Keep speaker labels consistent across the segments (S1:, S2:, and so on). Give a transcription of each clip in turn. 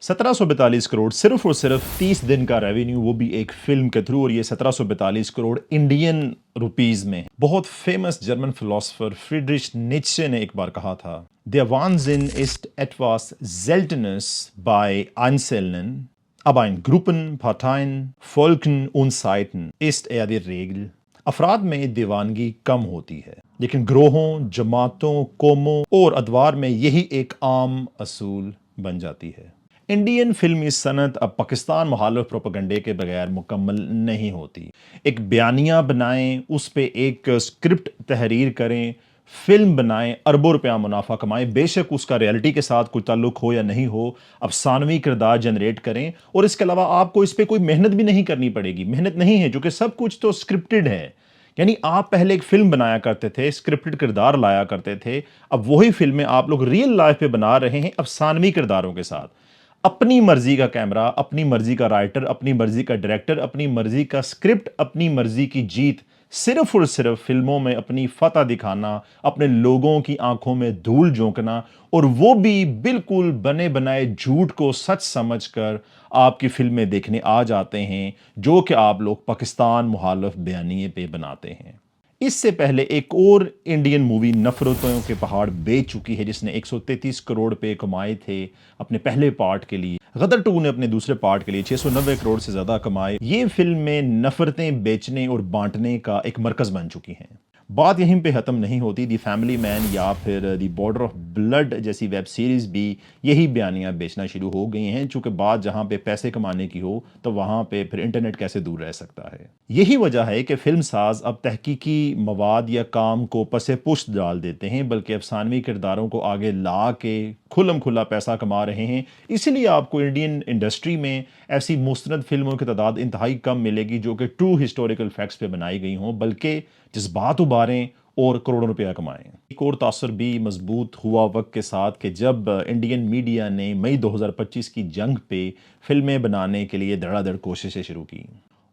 S1: 1742 करोड़ सिर्फ और सिर्फ 30 दिन का रेवेन्यू, वो भी एक फिल्म के थ्रू। और ये 1742 करोड़ इंडियन रुपीस में। बहुत फेमस जर्मन फिलोसोफर फ्रीडरिश नीत्शे ने एक बार कहा था, Der Wahnsinn ist etwas Seltenes bei Einzelnen, aber in Gruppen, Parteien, Volken und Zeiten ist er die Regel. अफराद में दीवानगी कम होती है, लेकिन ग्रोहों, जमातों, कौमों और अदवार में यही एक आम असूल बन जाती है। इंडियन फिल्मी सनत अब पाकिस्तान मुखालिफ प्रोपेगेंडे के बगैर मुकम्मल नहीं होती। एक बयानिया बनाएं, उस पे एक स्क्रिप्ट तहरीर करें, फिल्म बनाएं, अरबों रुपया मुनाफा कमाएं, बेशक उसका रियलिटी के साथ कोई ताल्लुक हो या नहीं हो, अफसानवी किरदार जनरेट करें, और इसके अलावा आपको इस पे कोई मेहनत भी नहीं करनी पड़ेगी। मेहनत नहीं है, जो कि सब कुछ तो स्क्रिप्टेड है। यानी आप पहले एक फिल्म बनाया करते थे, स्क्रिप्टेड किरदार लाया करते थे, अब वही फिल्में आप लोग रियल लाइफ पे बना रहे हैं अफसानवी किरदारों के साथ। अपनी मर्जी का कैमरा, अपनी मर्जी का राइटर, अपनी मर्जी का डायरेक्टर, अपनी मर्जी का स्क्रिप्ट, अपनी मर्जी की जीत, सिर्फ और सिर्फ फिल्मों में अपनी फतह दिखाना, अपने लोगों की आंखों में धूल झोंकना, और वो भी बिल्कुल बने बनाए झूठ को सच समझकर आपकी फिल्में देखने आ जाते हैं, जो कि आप लोग पाकिस्तान मुखालिफ बयानिए पे बनाते हैं। इससे पहले एक और इंडियन मूवी नफरतों के पहाड़ बेच चुकी है, जिसने 133 करोड़ पे कमाए थे अपने पहले पार्ट के लिए। गदर 2 ने अपने दूसरे पार्ट के लिए 690 करोड़ से ज्यादा कमाए। ये फिल्म में नफरतें बेचने और बांटने का एक मरकज बन चुकी हैं। बात यहीं पे ख़त्म नहीं होती। दी फैमिली मैन या फिर दी बॉर्डर ऑफ ब्लड जैसी वेब सीरीज़ भी यही बयानियाँ बेचना शुरू हो गई हैं, चूँकि बात जहाँ पे पैसे कमाने की हो तो वहाँ पे फिर इंटरनेट कैसे दूर रह सकता है। यही वजह है कि फिल्म साज अब तहकीकी मवाद या काम को पसे पुश्त डाल देते हैं, बल्कि अफसानवी किरदारों को आगे ला के खुल्लम खुल्ला पैसा कमा रहे हैं। इसीलिए आपको इंडियन इंडस्ट्री में ऐसी मुस्तनद फिल्मों की तादाद इंतहाई कम मिलेगी जो कि ट्रू हिस्टोरिकल फैक्ट्स पे बनाई गई हों, बल्कि जज्बात उबारें और करोड़ों रुपया कमाएं। एक और तासर भी मजबूत हुआ वक्त के साथ कि जब इंडियन मीडिया ने मई 2025 की जंग पे फिल्में बनाने के लिए धड़ाधड़ कोशिशें शुरू की।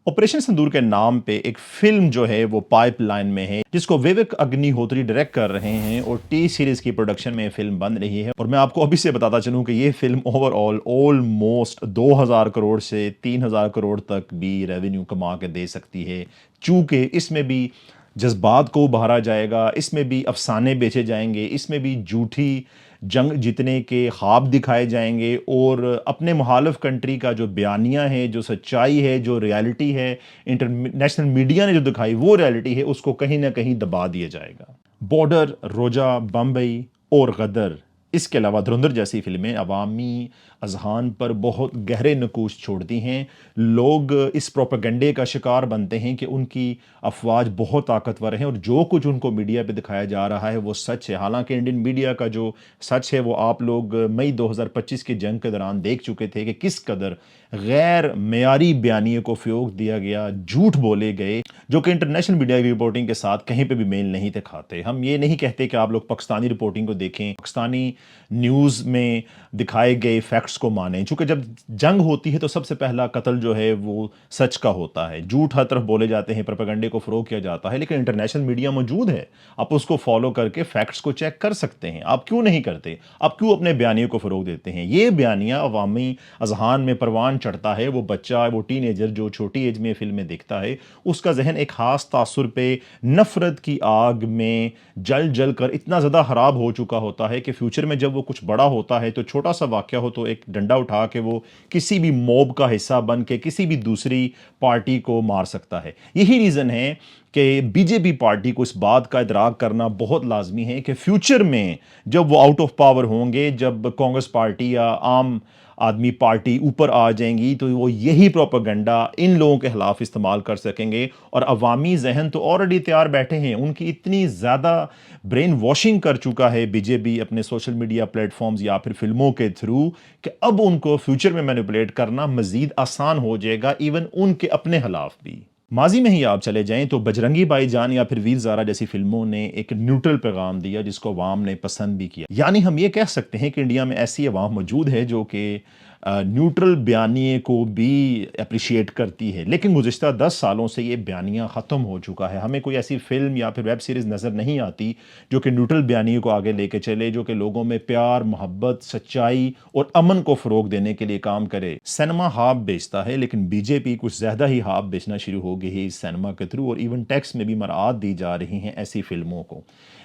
S1: ऑपरेशन सिंदूर के नाम पे एक फिल्म जो है वो पाइपलाइन में है, जिसको विवेक अग्निहोत्री डायरेक्ट कर रहे हैं, और टी सीरीज की प्रोडक्शन में फिल्म बन रही है। और मैं आपको अभी से बताता चलूं कि ये फिल्म ओवरऑल ऑलमोस्ट 2000 करोड़ से 3000 करोड़ तक भी रेवेन्यू कमा के दे सकती है, चूंकि इसमें भी जज्बात को उभारा जाएगा, इसमें भी अफसाने बेचे जाएंगे, इसमें भी झूठी जंग जीतने के ख्वाब दिखाए जाएंगे, और अपने मुखालिफ कंट्री का जो बयानिया है, जो सच्चाई है, जो रियलिटी है, इंटरनेशनल मीडिया ने जो दिखाई वो रियलिटी है, उसको कहीं ना कहीं दबा दिया जाएगा। बॉर्डर, रोजा, बम्बई और गदर, इसके अलावा धुरंधर जैसी फिल्में अवामी अजहान पर बहुत गहरे नकूश छोड़ती हैं। लोग इस प्रोपेगेंडे का शिकार बनते हैं कि उनकी अफवाज बहुत ताकतवर हैं, और जो कुछ उनको मीडिया पे दिखाया जा रहा है वो सच है। हालांकि इंडियन मीडिया का जो सच है वो आप लोग मई 2025 की जंग के दौरान देख चुके थे कि किस कदर गैर मेयारी बयानिए को फ़रोग़ दिया गया, झूठ बोले गए, जो कि इंटरनेशनल मीडिया की रिपोर्टिंग के साथ कहीं पे भी मेल नहीं थे खाते। हम ये नहीं कहते कि आप लोग पाकिस्तानी रिपोर्टिंग को देखें, पाकिस्तानी न्यूज़ में दिखाए गए फैक्ट्स को मानें, चूँकि जब जंग होती है तो सबसे पहला कत्ल जो है वो सच का होता है। झूठ हर तरफ बोले जाते हैं, प्रोपेगेंडे को फ़रोग़ किया जाता है, लेकिन इंटरनेशनल मीडिया मौजूद है, आप उसको फॉलो करके फैक्ट्स को चेक कर सकते हैं। आप क्यों नहीं करते? आप क्यों अपने बयानियों को फ़रोग़ देते हैं? ये बयानिया अवामी अजहान में परवान चढ़ता है। वो बच्चा, वो टीनेजर जो छोटी एज में फिल्में देखता है, उसका जहन एक खास तासुर पे नफरत की आग में जल जल कर इतना ज़्यादा ख़राब हो चुका होता है कि फ्यूचर में जब वो कुछ बड़ा होता है तो छोटा सा वाक़या हो तो एक डंडा उठा के वो किसी भी मॉब का हिस्सा बन के किसी भी दूसरी पार्टी को मार सकता है। यही रीज़न है कि बीजेपी पार्टी को इस बात का इदराक करना बहुत लाजमी है कि फ्यूचर में जब वो आउट ऑफ पावर होंगे, जब कांग्रेस पार्टी या आम आदमी पार्टी ऊपर आ जाएंगी, तो वो यही प्रोपेगेंडा इन लोगों के खिलाफ इस्तेमाल कर सकेंगे। और अवामी जहन तो ऑलरेडी तैयार बैठे हैं, उनकी इतनी ज़्यादा ब्रेन वॉशिंग कर चुका है बीजेपी अपने सोशल मीडिया प्लेटफॉर्म्स या फिर फिल्मों के थ्रू, कि अब उनको फ्यूचर में मैनिपुलेट करना मज़ीद आसान हो जाएगा, इवन उनके अपने खिलाफ भी। माजी में ही आप चले जाएं तो बजरंगी भाईजान या फिर वीर ज़ारा जैसी फिल्मों ने एक न्यूट्रल पैगाम दिया, जिसको अवाम ने पसंद भी किया। यानी हम ये कह सकते हैं कि इंडिया में ऐसी अवाम मौजूद है जो कि نیوٹرل بیانیے کو بھی اپریشیٹ کرتی ہے، لیکن گزشتہ 10 سالوں سے یہ بیانیہ ختم ہو چکا ہے۔ ہمیں کوئی ایسی فلم یا پھر ویب سیریز نظر نہیں آتی جو کہ نیوٹرل بیانیے کو آگے لے کے چلے، جو کہ لوگوں میں پیار، محبت، سچائی اور امن کو فروغ دینے کے لیے کام کرے۔ سینما ہاب بیچتا ہے، لیکن بی جے پی کچھ زیادہ ہی ہاب بیچنا شروع ہو گئی ہے اس سینما کے تھرو، اور ایون ٹیکس میں بھی مراعات دی جا رہی ہیں ایسی فلموں کو۔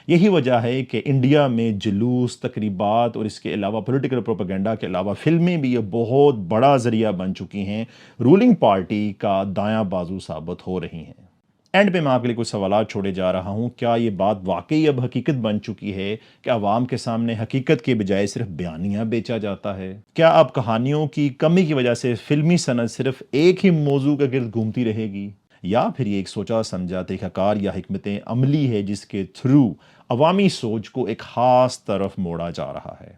S1: یہی وجہ ہے کہ انڈیا میں جلوس، تقریبات اور اس کے علاوہ پولیٹیکل پروپیگنڈا کے علاوہ فلمیں بھی یہ بہت بڑا ذریعہ بن چکی ہیں، رولنگ پارٹی کا دایاں بازو ثابت ہو رہی ہیں۔ اینڈ پہ میں آپ کے لیے کچھ سوالات چھوڑے جا رہا ہوں۔ کیا یہ بات واقعی اب حقیقت بن چکی ہے کہ عوام کے سامنے حقیقت کے بجائے صرف بیانیہ بیچا جاتا ہے؟ کیا اب کہانیوں کی کمی کی وجہ سے فلمی صنعت صرف ایک ہی موضوع کے گرد گھومتی رہے گی؟ یا پھر یہ ایک سوچا سمجھا طریقہ کار یا حکمت عملی ہے جس کے تھرو عوامی سوچ کو ایک خاص طرف موڑا جا رہا ہے؟